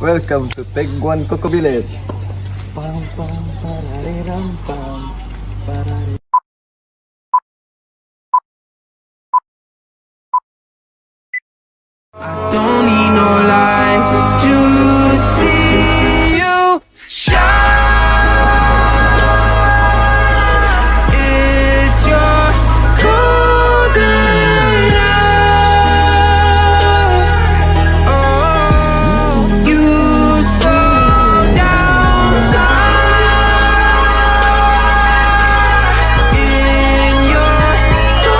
Welcome to Teck Guan Cocoa Village. Pam pam parareram pam parare. I don't need no light to see you shine. It's your golden hour. Oh, you fall down in your golden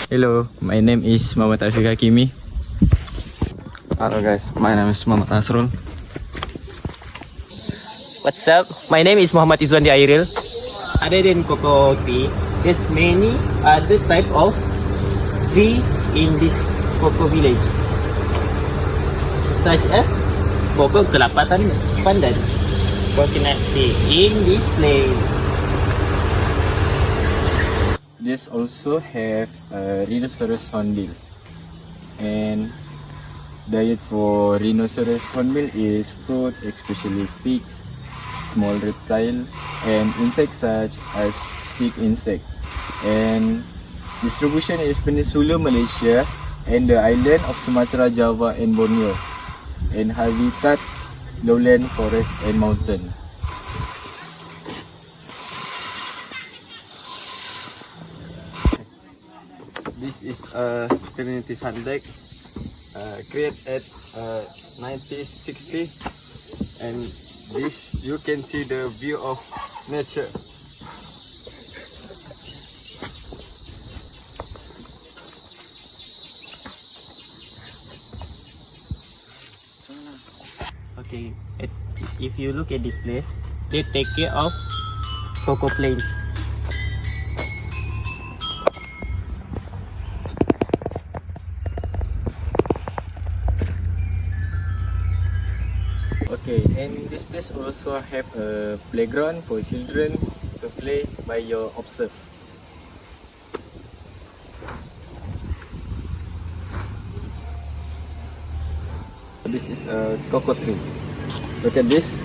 Hello, my name is Muhammad Afika Kimi. Hello guys, my name is Muhammad Asrul. What's up? My name is Muhammad Izwan Airil. Other than cocoa tree, there's many other type of tree in this cocoa village, such as cocoa kelapa pandan, coconut tree in this place. This also have a rhinoceros hornbill, and diet for rhinoceros hornbill is fruit, especially pigs, small reptiles, and insects such as stick insect. And distribution is Peninsular Malaysia and the island of Sumatra, Java, and Borneo, and habitat lowland forest and mountain. This is a community sun deck created at 1960, and this you can see the view of nature. Okay, if you look at this place, they take care of cocoa plains. Okay, and this place also have a playground for children to play by your observe. This is a cocoa tree. Look at this,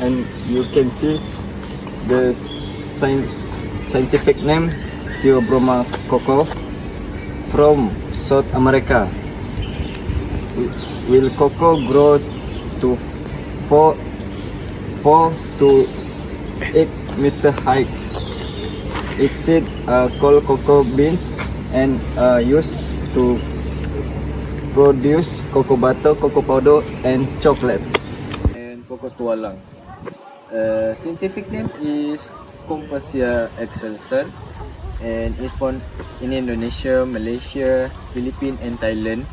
and you can see the scientific name Theobroma cocoa from South America. Will cocoa grow to 4 to 8 meter height. Its seed called cocoa beans and used to produce cocoa butter, cocoa powder, and chocolate. And cocoa tualang. Scientific name is Compasia excelsa, and is found in Indonesia, Malaysia, Philippines, and Thailand.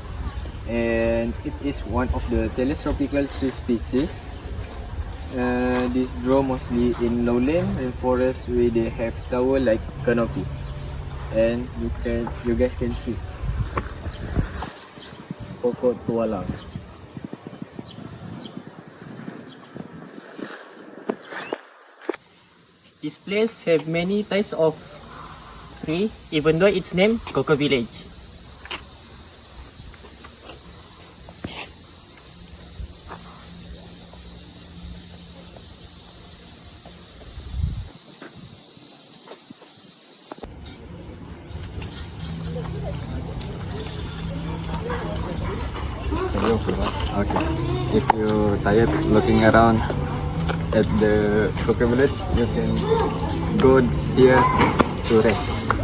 And it is one of the teletropical tree species. These grow mostly in lowland rainforest where they have tower like canopy, and you guys can see cocoa tualang. This place have many types of tree, even though it's named Cocoa Village. Okay. If you're tired looking around at the cocoa village, you can go here to rest.